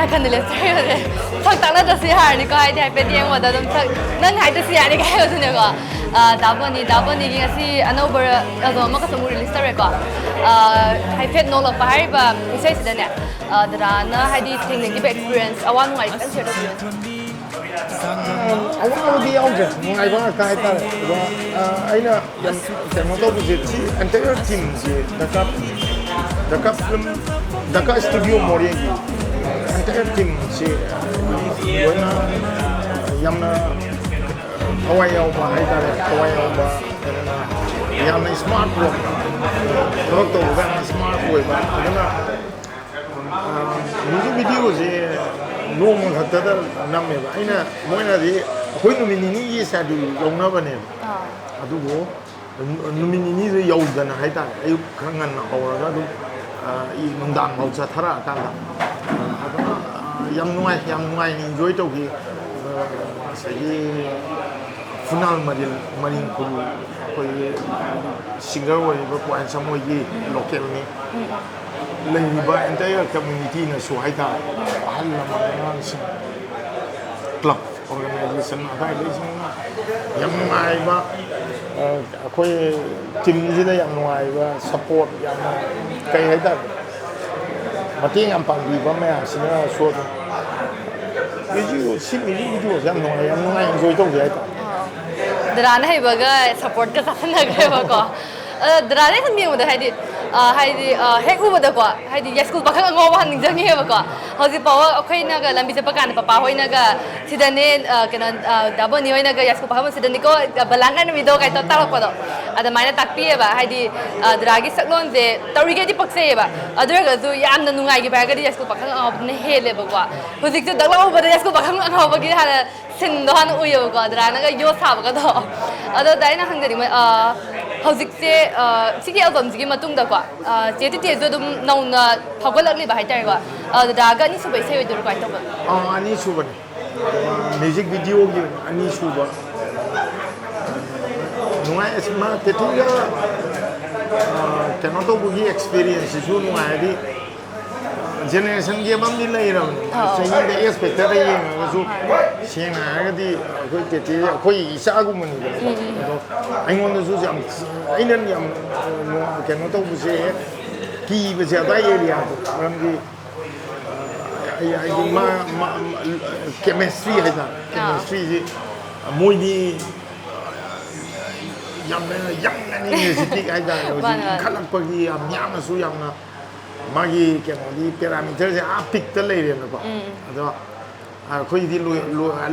na kanila tayo de thak tak na dasi har ni ko ai dai pe tiang wa da dum thak nang hai dasi ya ni kai wa ne ko daboni gi asi Anouba ado ma ka samu release tare ko Haifet Noklakpa Eyamba isai sida ne dara na haidi thing ni experience awan ngai kan share da awan di yauje ngai ba ka hai tare ba aina temo to bu ji entire team ji Daka studio moriegi entire team si wana yamna Eyamba hai tare Eyamba yamna smart work to ba smart work ba adana music video je noma khatada namme ba aina moina di khoi nu minini yi sa du longna ba ne adugo nu minini je yaudana hai tare ayu khangan na hawra du I nungdang mau sa thara kan da yam nuai ni enjoy to ki sai final marin kulu koi singer wa ba KOHENSOME gi local ni lei ba entire community na so hai ta hal la ma club organization ba leising yam nuai ba khoi team ji da yam nuai ba support yam kai hai ta mating am pang bi ba ma sina so to video si video yam nuai enjoy to hai ta dara na hai ba ga support ka sa na ga ba ko dara ne mi mo da hai di hek u ba da ko hai di ya school ba khang ngo ba han ning jang he ba ko hoji pa wa akhoi na ga lambi se pa kan papa hoi na ga sida ne kena daboni hoi na ga ya school pa sida ni ko balangan mi do kai to ta ko do ada maina tak pi ba hai di dara gi SAKLON je tauri ge di pakse ba adra ga zu yam na nungai gi ba ga di ya school pa khang ngo ne he le ba ko hoji ju dak la ba da ya school pa khang ngo ba gi ha sin do han u yo ko dara na ga yo sa ba ga do ado dai na hang de ma hojik se sigi album ji matung da ko je ti te dum nau na phagolak li ba hai tar ko da ga ni su bai se do ko ai to ba ani su ba music video gi ani su ba nungai esma te tinga keno to bugi experience su nungai di generation ge bam di lai ram sai de expected ai nga su sing na ga di khoi te te khoi isa gu mani do ai ngon su jam ai nan yam keno to bu se ki ba se ba area ram di ai ma chemistry hai da chemistry ji moi di yamna ni music ai da ji khalak pa gi yamna su yamna magi keno di parameter je apik ta lei re na ko ado khoi di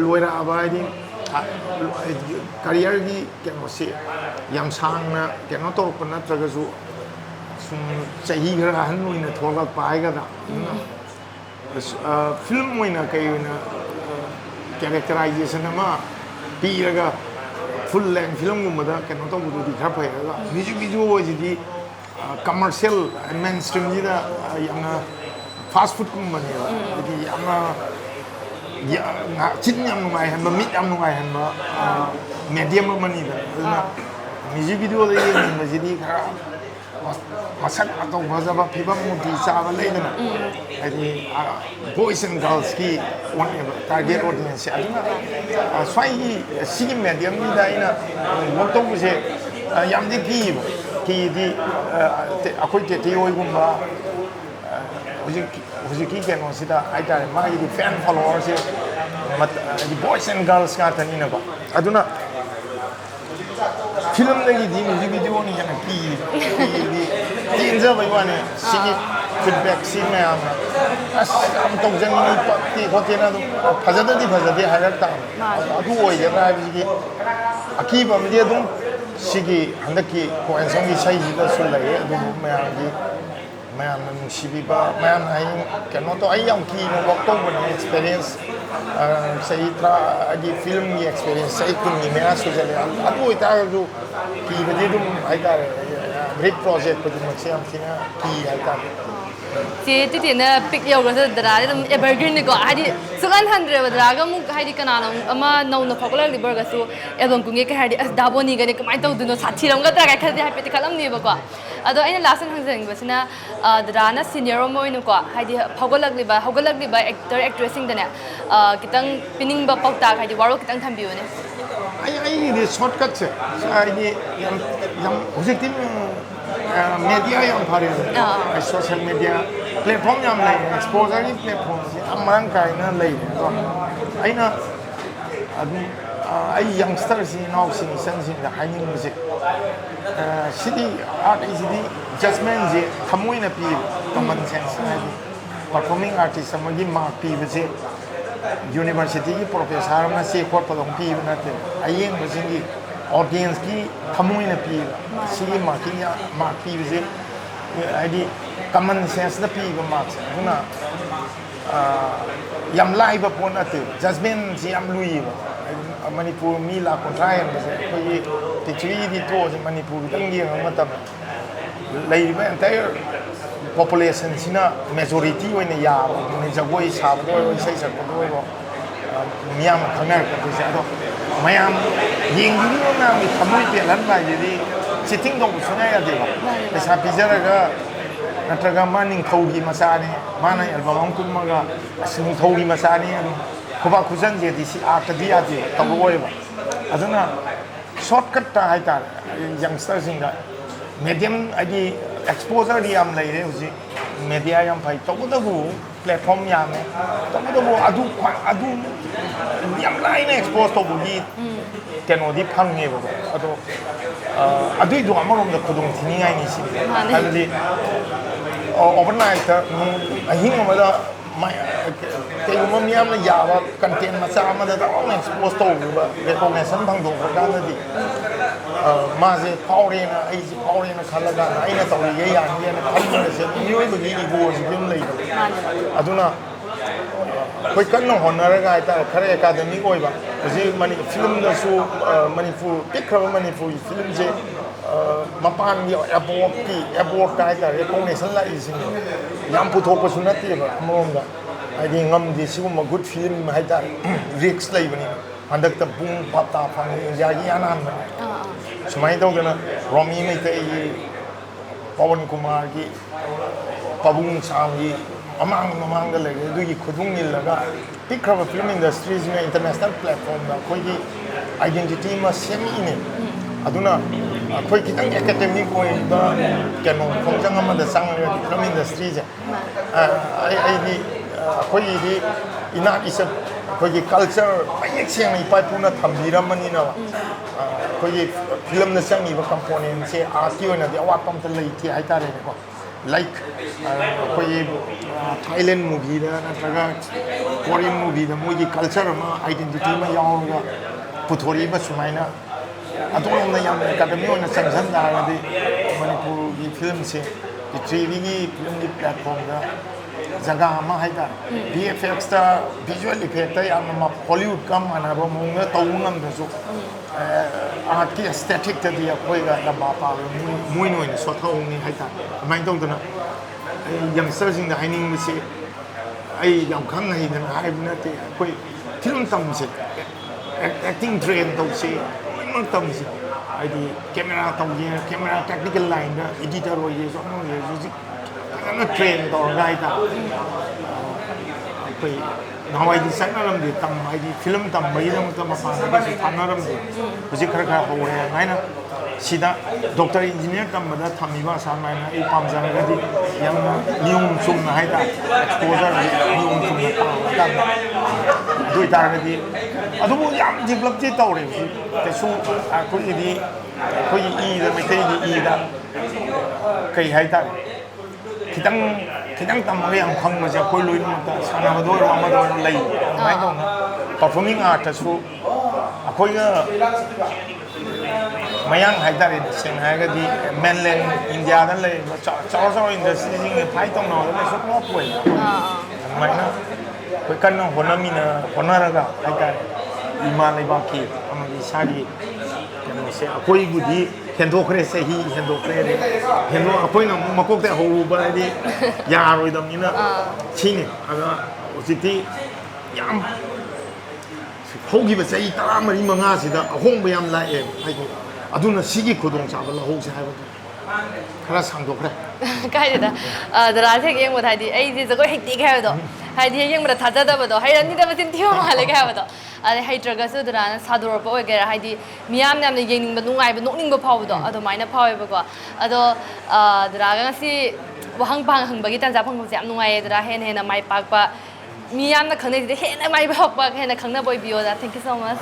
loira ba di career gi keno se yam sang na keno to pa na tra ga su sum chahi ga han noi na thola pa ai ga da film moi na kai na characterization ma pi ga full length film gum da keno to bu di kha phai ga music video ji di commercial mainstream ji da yamna fast food kum mani di yamna ya chin yam ngai han ba mit yam ngai han ba medium mani da na music video da ye ni ji di kha masak atau bazaba phibam mudi cha ba lai da na ai boys and girls ki one target audience aduna swai sigi medium ni da ina moto bu se yam di ki di akhoi te te oi gum ba hoji ki ke no sida ai ta ma di fan followers di boys and girls ka ta ni na ba aduna film lagi di music video ni yana ki di inja bai wa ne sigi feedback si me am tong jang ni ti ko te na du phajade harak ta adu oi ya ra bi ki aki ba mi dum sigi handaki KOHENSOME gi sai ji da su lai adu me am gi me am sibi ba me am ai keno to ai yam ki no to ba experience sai tra agi film gi experience sai kun ni me asu jale adu ita ju ki ba dum ai ta great project ko dum se am sina ki ai ta ꯁꯤ ꯇꯤꯇꯤꯅ ꯄꯤꯛ ꯌꯧꯔꯁꯨ ꯗꯔꯥꯗꯤ ꯑꯗꯨꯝ ꯑꯦꯚꯔꯒ꯭ꯔꯤꯟꯅꯤꯀꯣ ꯍꯥꯏꯗꯤ ꯁꯨꯛꯍꯟ ꯍꯟꯗ꯭ꯔꯦꯕ ꯗꯔꯥꯒ ꯑꯃꯨꯛ ꯍꯥꯏꯗꯤ ꯀꯅꯥꯅꯣ ꯑꯃ ꯅꯧꯅ ꯐꯥꯎꯒꯠꯂꯛꯂꯤꯕ ꯑꯣꯏꯔꯒꯁꯨ album ꯀꯨꯝꯒꯦ ꯀꯩ ꯍꯥꯏꯔꯗꯤ ꯑꯁ ꯗꯥ ꯕꯣꯅꯤꯒꯅꯤ ꯀꯃꯥꯏꯅ ꯇꯧꯗꯣꯏꯅꯣ ꯁꯥꯊꯤꯔꯝꯒꯗ꯭ꯔꯥ ꯀꯥꯏ ꯈꯜꯂꯗꯤ ꯍꯥꯏꯐꯦꯠꯇꯤ ꯈꯜꯂꯝꯅꯦꯕꯀꯣ ꯑꯗꯣ ꯑꯩꯅ ꯂꯥꯁꯇ ꯍꯪꯖꯅꯤꯡꯕꯁꯤꯅ ꯗꯗꯥꯅ ꯁꯤꯅꯤꯌꯔ ꯑꯃ ꯑꯣꯏꯅꯀꯣ ꯍꯥꯏꯗꯤ ꯍꯧꯒꯠꯂꯛꯂꯤꯕ ꯑꯦꯛꯇꯔ ꯑꯦꯛꯇ꯭ꯔꯦꯁꯁꯤꯡꯗꯅꯦ ꯈꯤꯇꯪ ꯄꯤꯅꯤꯡꯕ ꯄꯥꯎꯇꯥꯛ ꯍꯥꯏꯗꯤ ꯋꯥꯔꯣꯜ ꯈꯤꯇꯪ ꯊꯝꯕꯤꯌꯨꯅꯦ ꯑꯩꯒꯤꯗꯤ ꯁꯣꯔꯠꯀꯠꯁꯦ ꯍꯥꯏꯗꯤ ꯌꯥꯝ ꯍꯧꯖꯤꯛꯇꯤ ꯃꯦꯗꯤꯌꯥ ꯌꯥꯝ ꯐꯔꯦ ꯁꯣꯁꯤꯌꯦꯜ ꯃꯦꯗꯤꯌꯥ ꯄ꯭ꯂꯦꯠꯐꯣꯝ ꯌꯥꯝ ꯂꯩꯔꯦ ꯑꯦꯛꯁꯄꯣꯖꯔꯒꯤ ꯄ꯭ꯂꯦꯠꯐꯣꯝꯁꯦ ꯌꯥꯝ ꯃꯔꯥꯡ ꯀꯥꯏꯅ ꯂꯩꯔꯦ ꯑꯗꯣ ꯑꯩꯅ ꯑꯗꯨꯝ ꯑꯩ ꯌꯪꯁꯇꯔꯁꯤꯡ ꯏꯅꯥꯎꯁꯤꯡ ꯏꯆꯟꯁꯤꯡꯗ ꯍꯥꯏꯅꯤꯡꯕꯁꯦ ꯁꯤꯗꯤ ꯑꯥꯔꯠ ꯑꯩꯁꯤꯗꯤ ꯖꯁꯃꯦꯟꯁꯦ ꯊꯃꯣꯏꯅ ꯄꯤꯌꯦꯕ ꯀꯃꯟ ꯁꯦꯟꯁ ꯍꯥꯏꯗꯤ ꯄꯔꯐꯣꯔꯃꯤꯡ ꯑꯥꯔꯇꯤꯁ ꯑꯃꯒꯤ ꯃꯥꯔꯛ ꯄꯤꯕꯁꯦ ꯌꯨꯅꯤꯚꯔꯁꯤꯇꯤꯒꯤ ꯄ꯭ꯔꯣꯐꯦꯁꯥꯔ ꯑꯃꯅ ꯆꯦ ꯈꯣꯠꯄꯗꯧ ꯄꯤꯕ ꯅꯠꯇꯦ ꯑꯌꯦꯡꯕꯁꯤꯡꯒꯤ ꯑꯣꯗꯤꯌꯟꯁꯀꯤ ꯊꯃꯣꯏꯅ ꯄꯤꯕ ꯁꯤꯒꯤ ꯃꯥꯔꯛ ꯄꯤꯕꯁꯦ ꯍꯥꯏꯗꯤ ꯀꯃꯟ ꯁꯦꯟꯁꯇ ꯄꯤꯕ ꯃꯥꯔꯛꯁꯦ ꯑꯗꯨꯅ ꯌꯥꯝ ꯂꯥꯏꯕ ꯄꯣꯠ ꯅꯠꯇꯦ ꯖꯁꯃꯦꯟꯁꯤ ꯌꯥꯝ ꯂꯨꯏꯌꯦꯕ ꯃꯅꯤꯄꯨꯔ ꯃꯤ ꯂꯥꯛ ꯀꯨꯟꯊ꯭ꯔꯥ ꯍꯦꯟꯕꯁꯦ ꯑꯩꯈꯣꯏꯒꯤ ꯄ꯭ꯔꯤꯊꯤꯕꯤꯒꯤꯗꯤ ꯇꯣꯛꯑꯁꯦ ꯃꯅꯤꯄꯨꯔ ꯈꯤꯇꯪ ꯌꯦꯡꯕ ꯃꯇꯝꯗ ꯂꯩꯔꯤꯕ ꯑꯦꯟꯇꯥꯌꯔ ꯄꯣꯄꯨꯂꯦꯁꯟꯁꯤꯅ ꯃꯦꯖꯣꯔꯤꯇꯤ ꯑꯣꯏꯅ ꯌꯥꯕ ꯖꯒꯣꯏ ꯁꯥꯕꯗ ꯑꯣꯏꯔꯣ ꯏꯁꯩ ꯁꯛꯄꯗ ꯑꯣꯏꯔꯣ ꯃꯤꯌꯥꯝꯅ ꯈꯪꯅꯔꯛꯄꯗꯣꯏꯁꯦ ꯑꯗꯣ ꯃꯌꯥꯝ ꯌꯦꯡꯕꯤꯔꯤꯕ ꯃꯌꯥꯝꯒꯤ ꯊꯃꯣꯏ ꯄꯦꯜꯍꯟꯕ ꯍꯥꯏꯁꯤꯗꯤ ꯆꯤꯇꯤꯡ ꯇꯧꯕ ꯁꯨꯡꯌꯥ ꯌꯥꯗꯦꯕ ꯄꯩꯁꯥ ꯄꯤꯖꯔꯒ ꯅꯠꯇ꯭ꯔꯒ ꯃꯥ ꯅꯤꯡꯊꯧꯒꯤ ꯃꯆꯥꯅꯤ ꯃꯥꯅ ꯑꯦꯜꯕꯝ ꯑꯃ ꯀꯨꯝꯃꯒ ꯑꯁ ꯅꯤꯡꯊꯧꯒꯤ ꯃꯆꯥꯅꯤ ꯑꯗꯨꯝ ꯈꯨꯕꯥꯛ ꯈꯨꯖꯟꯁꯦꯗꯤ ꯁꯤ ꯑꯥꯔꯠꯇꯗꯤ ꯌꯥꯗꯦꯕ ꯇꯧꯔꯛꯑꯣꯏꯕ ꯑꯗꯨꯅ ꯁꯣꯔꯠꯀꯠꯇ ꯍꯥꯏꯇꯥꯔꯦ ꯌꯪꯁꯇꯔꯁꯤꯡꯗ ꯃꯦꯗꯤꯌꯝ ꯍꯥꯏꯗꯤ ꯑꯦꯛꯁꯄꯣꯖꯔꯗꯤ ꯌꯥꯝ ꯂꯩꯔꯦ ꯍꯧꯖꯤꯛ ꯃꯦꯗꯤꯌꯥ ꯌꯥꯝ ꯐꯩ ꯇꯧꯕꯇꯕꯨ ꯄ꯭ꯂꯦꯠꯐꯣꯝ ꯌꯥꯝꯃꯦ ꯇꯧꯕꯇꯕꯨ ꯑꯗꯨ ꯌꯥꯝ ꯂꯥꯏꯅ ꯑꯦꯛꯁꯄꯣꯖ ꯇꯧꯕꯒꯤ ꯀꯩꯅꯣꯗꯤ ꯐꯪꯉꯦꯕꯀꯣ ꯑꯗꯣ ꯑꯗꯨꯏꯗꯣ ꯑꯃꯔꯣꯝꯗ ꯈꯨꯗꯣꯡ ꯊꯤꯅꯤꯡꯉꯥꯏꯅꯤ ꯁꯤꯗꯤ ꯍꯥꯏꯕꯗꯤ ꯑꯣꯚꯔꯅꯥꯏꯠꯇ ꯑꯍꯤꯡ ꯑꯃꯗ ꯀꯩꯒꯨꯝꯕ ꯃꯤꯌꯥꯝꯅ ꯌꯥꯕ ꯀꯟꯇꯦꯟ ꯃꯆꯥ ꯑꯃꯗ ꯆꯥꯎꯅ ꯑꯦꯛꯁꯄꯣꯖ ꯇꯧꯈꯤꯕ ꯔꯦꯀꯣꯒꯅꯦꯁꯟ ꯐꯪꯗꯣꯛꯄ ꯀꯥꯟꯗꯗꯤ ꯃꯥꯁꯦ ꯐꯥꯎꯔꯦꯅ ꯑꯩꯁꯦ ꯐꯥꯎꯔꯦꯅ ꯈꯜꯂꯀꯥꯟꯗ ꯑꯩꯅ ꯇꯧꯔꯤꯒꯦ ꯌꯥꯅꯤꯅ ꯈꯟꯕꯁꯦ ꯃꯤꯑꯣꯏꯕꯒꯤ ꯏꯒꯣꯁꯤꯗꯤ ꯑꯗꯨꯝ ꯂꯩꯕ ꯑꯗꯨꯅ ꯑꯩꯈꯣꯏ ꯀꯟꯅ ꯍꯣꯠꯅꯔꯒ ꯍꯥꯏꯇꯥꯔꯦ ꯈꯔ ꯑꯦꯀꯥꯗꯃꯤꯛ ꯑꯣꯏꯕ ꯍꯧꯖꯤꯛ ꯐꯤꯂꯝꯗꯁꯨ ꯃꯅꯤꯄꯨꯔ ꯄꯤꯛꯈ꯭ꯔꯕ ꯃꯅꯤꯄꯨꯔꯒꯤ ꯐꯤꯂꯝꯁꯦ ꯃꯄꯥꯟꯒꯤ ꯑꯦꯕꯣꯔꯠꯇ ꯍꯥꯏꯇꯥꯔꯦ ꯔꯦꯀꯣꯒꯅꯦꯁꯟ ꯂꯥꯛꯏꯁꯤꯡ ꯌꯥꯝ ꯄꯨꯊꯣꯛꯄꯁꯨ ꯅꯠꯇꯦꯕ ꯑꯃꯔꯣꯝꯗ ꯍꯥꯏꯗꯤ ꯉꯝꯗꯦ ꯁꯤꯒꯨꯝꯕ ꯒꯨꯗ ꯐꯤꯂꯝ ꯍꯥꯏꯇꯥꯔꯦ ꯔꯤꯛꯁ ꯂꯩꯕꯅꯤꯅ ꯍꯟꯗꯛꯇ ꯄꯨꯡ ꯄꯥꯞꯇꯥ ꯐꯪꯉꯤ ꯏꯟꯗꯤꯌꯥꯒꯤ ꯌꯥꯅꯍꯟꯕꯅꯤ ꯁꯨꯃꯥꯏꯅ ꯇꯧꯗꯅ ꯔꯣꯃꯤ ꯃꯩꯇꯩꯒꯤ ꯄꯋꯟ ꯀꯨꯃꯥꯔꯒꯤ ꯄꯥꯕꯨꯡ ꯁꯥꯝꯒꯤ ꯃꯃꯥꯡꯗ ꯂꯩꯔꯦ ꯑꯗꯨꯒꯤ ꯈꯨꯗꯨꯡ ꯏꯜꯂꯒ ꯄꯤꯛꯈ꯭ꯔꯕ ꯐꯤꯂꯝ ꯏꯟꯗꯁꯇ꯭ꯔꯤꯁꯤꯅ ꯏꯟꯇꯔꯅꯦꯁꯅꯦꯜ ꯄ꯭ꯂꯦꯠꯐꯣꯝꯗ ꯑꯩꯈꯣꯏꯒꯤ ꯑꯥꯏꯗꯦꯟꯇꯤꯇꯤ ꯑꯃ ꯁꯦꯝꯃꯛꯏꯅꯦ ꯑꯗꯨꯅ ꯑꯩꯈꯣꯏ ꯈꯤꯇꯪ ꯑꯦꯀꯥꯗꯦꯃꯤꯛ ꯑꯣꯏꯕ ꯀꯩꯅꯣ ꯈꯣꯡꯖꯪ ꯑꯃꯗ ꯆꯪꯉꯒꯗꯤ ꯐꯤꯂꯝ ꯏꯟꯗꯁꯇ꯭ꯔꯤꯁꯦ ꯑꯩꯈꯣꯏꯒꯤꯗꯤ ꯏꯅꯥꯠ ꯏꯁꯛ ꯑꯩꯈꯣꯏꯒꯤ ꯀꯜꯆꯔ ꯃꯌꯦꯛ ꯁꯦꯡꯅ ꯏꯄꯥ ꯏꯄꯨꯅ ꯊꯝꯕꯤꯔꯝꯕꯅꯤꯅ ꯑꯩꯈꯣꯏꯒꯤ ꯐꯤꯂꯝꯗ ꯆꯪꯉꯤꯕ ꯀꯝꯄꯣꯅꯦꯟꯁꯦ ꯑꯥꯔꯠꯀꯤ ꯑꯣꯏꯅꯗꯤ ꯑꯋꯥꯠꯄ ꯑꯝꯇ ꯂꯩꯇꯦ ꯍꯥꯏꯇꯥꯔꯦꯅꯦꯀꯣ ꯂꯥꯏꯛ ꯑꯩꯈꯣꯏꯒꯤ ꯊꯥꯏꯂꯦꯟ ꯃꯨꯚꯤꯗ ꯅꯠꯇ꯭ꯔꯒ ꯀꯣꯔꯤꯌꯟ ꯃꯨꯚꯤꯗ ꯃꯣꯏꯒꯤ ꯀꯜꯆꯔ ꯑꯃ ꯑꯥꯏꯗꯦꯟꯇꯤꯇꯤ ꯑꯃ ꯌꯥꯎꯔꯒ ꯄꯨꯊꯣꯔꯛꯏꯕ ꯁꯨꯃꯥꯏꯅ ꯑꯗꯣꯝꯗ ꯌꯥꯝꯅ ꯑꯦꯀꯥꯗꯃꯤ ꯑꯣꯏꯅ ꯆꯪꯁꯤꯟ ꯇꯥꯔꯒꯗꯤ ꯃꯅꯤꯄꯨꯔꯒꯤ ꯐꯤꯂꯝꯁꯦ ꯄ꯭ꯔꯤꯊꯤꯕꯤꯒꯤ ꯐꯤꯂꯝꯒꯤ ꯄ꯭ꯂꯦꯠꯐꯣꯝꯗ ꯖꯒꯥ ꯑꯃ ꯍꯥꯏꯇꯥꯔꯦ ꯚꯤ ꯑꯦꯐ ꯑꯦꯛꯁꯇ ꯚꯤꯖꯨꯋꯦꯜ ꯏꯐꯦꯛꯇ ꯌꯥꯝꯅ ꯍꯣꯂꯤꯋꯨꯗꯀ ꯃꯥꯟꯅꯕ ꯃꯑꯣꯡꯗ ꯇꯧꯕ ꯉꯝꯗ꯭ꯔꯁꯨ ꯑꯥꯔꯠꯀꯤ ꯑꯦꯁꯊꯦꯇꯤꯛꯇꯗꯤ ꯑꯩꯈꯣꯏꯒ ꯂꯝꯕꯥ ꯄꯥꯕ ꯃꯣꯏꯅ ꯑꯣꯏꯅ ꯁꯣꯊꯍꯧꯅꯤ ꯍꯥꯏꯇꯥꯔꯦ ꯑꯗꯨꯃꯥꯏꯅ ꯇꯧꯗꯅ ꯌꯪꯁꯇꯔꯁꯤꯡꯗ ꯍꯥꯏꯅꯤꯡꯕꯁꯤ ꯑꯩ ꯌꯥꯝ ꯈꯪ ꯍꯩꯗꯅ ꯍꯥꯏꯕ ꯅꯠꯇꯦ ꯑꯩꯈꯣꯏ ꯐꯤꯂꯝ ꯇꯝꯁꯦ ꯑꯦꯛꯇꯤꯡ ꯇ꯭ꯔꯦꯟ ꯇꯧꯁꯤ ꯂꯣꯏꯅꯃꯛ ꯇꯝꯁꯤ ꯍꯥꯏꯗꯤ ꯀꯦꯃꯦꯔꯥ ꯇꯧꯒꯦ ꯀꯦꯃꯦꯔꯥ ꯇꯦꯛꯅꯤꯀꯦꯜ ꯂꯥꯏꯟꯗ ꯏꯗꯤꯇꯔ ꯑꯣꯏꯒꯦꯁꯨ ꯑꯃ ꯑꯣꯏꯒꯦꯁꯨ ꯍꯧꯖꯤꯛ ꯐꯖꯅ ꯇ꯭ꯔꯦꯟ ꯇꯧꯔꯒ ꯍꯥꯏꯇꯥꯔꯦ ꯑꯩꯈꯣꯏ ꯅꯍꯥꯟꯋꯥꯏꯗꯤ ꯆꯠꯅꯔꯝꯗꯦ ꯍꯥꯏꯗꯤ ꯐꯤꯂꯝ ꯇꯝꯕꯒꯤꯗꯃꯛꯇ ꯃꯄꯥꯟꯗꯒꯤꯁꯨ ꯊꯥꯅꯔꯝꯗꯦ ꯍꯧꯖꯤꯛ ꯈꯔ ꯍꯧꯔꯦ ꯑꯗꯨꯃꯥꯏꯅ ꯁꯤꯗ ꯗꯣꯛꯇꯔ ꯏꯟꯖꯤꯅꯤꯌꯔ ꯇꯝꯕꯗ ꯊꯝꯃꯤꯕ ꯑꯁꯥꯃꯥꯏꯅ ꯑꯩ ꯄꯥꯝꯖꯔꯒꯗꯤ ꯌꯥꯝꯅ ꯅꯤꯌꯣꯝ ꯆꯨꯝꯅ ꯍꯥꯏꯇꯥꯔꯦ ꯑꯦꯛꯁꯄꯣꯖꯔꯁꯦ ꯅꯤꯌꯣꯝ ꯆꯨꯝꯅ ꯄꯥꯝꯃꯀꯥꯟꯗ ꯑꯗꯨ ꯑꯣꯏꯇꯥꯔꯒꯗꯤ ꯑꯗꯨꯕꯨ ꯌꯥꯝ ꯗꯤꯕꯂꯞꯇꯤ ꯇꯧꯔꯦ ꯍꯧꯖꯤꯛ ꯀꯩꯁꯨ ꯑꯩꯈꯣꯏꯒꯤ ꯏꯗ ꯃꯩꯇꯩꯒꯤ ꯏꯗ ꯀꯩ ꯍꯥꯏꯇꯥꯔꯦ ꯈꯤꯇꯪ ꯇꯝꯃꯒ ꯌꯥꯝ ꯈꯪꯕꯁꯦ ꯑꯩꯈꯣꯏ ꯂꯣꯏꯅꯃꯛꯇ ꯁꯥꯟꯅꯕꯗ ꯑꯣꯏꯔꯣ ꯑꯃꯗ ꯑꯣꯏꯔꯣ ꯂꯩ ꯑꯗꯨꯃꯥꯏꯅ ꯇꯧꯅ ꯄꯔꯐꯣꯔꯃꯤꯡ ꯑꯥꯔꯠꯇꯁꯨ ꯑꯩꯈꯣꯏꯒ ꯃꯌꯥꯡ ꯍꯥꯏꯇꯥꯔꯦꯅꯦ ꯁꯦꯡꯅ ꯍꯥꯏꯔꯒꯗꯤ ꯃꯦꯟꯂꯦꯟ ꯏꯟꯗꯤꯌꯥꯗ ꯂꯩꯔꯤꯕ ꯆꯥꯎꯔ ꯏꯟꯗꯁꯇ꯭ꯔꯤꯁꯤꯡꯒ ꯐꯥꯏꯠ ꯇꯧꯅꯕꯗ ꯀꯩꯁꯨ ꯅꯣꯞ ꯑꯣꯏ ꯑꯗꯨꯃꯥꯏꯅ ꯑꯩꯈꯣꯏ ꯀꯟꯅ ꯍꯣꯠꯅꯔꯒ ꯍꯥꯏꯇꯥꯔꯦ ꯏꯃꯥ ꯂꯩꯕꯥꯛꯀꯤ ꯑꯃꯗꯤ ꯏꯁꯥꯒꯤ ꯀꯩꯅꯣꯁꯦ ꯑꯩꯈꯣꯏꯕꯨꯗꯤ ꯍꯦꯟꯗꯣꯛꯈ꯭ꯔꯦ ꯆꯍꯤ ꯍꯦꯟꯗꯣꯛꯈ꯭ꯔꯦ ꯑꯩꯈꯣꯏꯅ ꯑꯃꯨꯛ ꯃꯀꯣꯛꯇ ꯍꯧꯔꯨꯕ ꯍꯥꯏꯗꯤ ꯌꯥꯔꯣꯏꯗꯕꯅꯤꯅ ꯁꯤꯅꯤ ꯑꯗ ꯍꯧꯖꯤꯛꯇꯤ ꯌꯥꯝ ꯍꯧꯈꯤꯕ ꯆꯍꯤ 14-15ꯁꯤꯗ ꯑꯍꯣꯡꯕ ꯌꯥꯝ ꯂꯥꯛꯑꯦ ꯍꯥꯏꯗꯤ ꯑꯗꯨꯅ ꯁꯤꯒꯤ ꯈꯨꯗꯣꯡꯆꯥꯕ ꯂꯧꯍꯧꯁꯦ ꯍꯥꯏꯕꯗꯣ ꯈꯔ ꯁꯥꯡꯗꯣꯛꯈ꯭ꯔꯦ ꯀꯥꯏꯗꯦꯗ ꯗꯔꯥꯁꯦ ꯍꯦꯛ ꯌꯦꯡꯕꯗ ꯍꯥꯏꯗꯤ ꯑꯩꯁꯦ ꯖꯒꯣꯏ ꯍꯩꯇꯦꯒ ꯍꯥꯏꯕꯗꯣ ꯍꯥꯏꯗꯤ ꯍꯦꯛ ꯌꯦꯡꯕꯗ ꯊꯥꯖꯗꯕꯗꯣ ꯍꯩꯔꯝꯅꯤꯗꯕ ꯆꯤꯟ ꯊꯤꯕ ꯃꯥꯜꯂꯦꯒ ꯍꯥꯏꯕꯗꯣ ꯑꯗꯩ ꯍꯩꯇ꯭ꯔꯒꯁꯨ ꯗꯔꯥꯅ ꯁꯥꯗꯣꯔꯛꯄ ꯑꯣꯏꯒꯦꯔꯥ ꯍꯥꯏꯗꯤ ꯃꯤꯌꯥꯝꯅ ꯌꯥꯝꯅ ꯌꯦꯡꯅꯤꯡꯕ ꯅꯨꯡꯉꯥꯏꯕ ꯅꯣꯛꯅꯤꯡꯕ ꯐꯥꯎꯕꯗꯣ ꯑꯗꯨꯃꯥꯏꯅ ꯐꯥꯎꯋꯦꯕꯀꯣ ꯑꯗꯣ ꯗꯔꯥꯒ ꯉꯁꯤ ꯋꯥꯍꯪ ꯍꯪꯕꯒꯤ ꯇꯥꯟꯖꯥ ꯐꯪꯕꯁꯦ ꯌꯥꯝ ꯅꯨꯡꯉꯥꯏꯌꯦ ꯗꯔꯥ ꯍꯦꯟꯅ ꯃꯥꯏ ꯄꯥꯛꯄ ꯃꯤ ꯌꯥꯝꯅ ꯈꯪꯅꯩꯁꯤꯗ ꯍꯦꯟꯅ ꯃꯥꯏ ꯄꯥꯛꯄ ꯍꯦꯟꯅ ꯈꯪꯅꯕ ꯑꯣꯏꯕꯤꯌꯣꯗ ꯊꯦꯡꯛ ꯌꯨ ꯁꯣ ꯃꯆ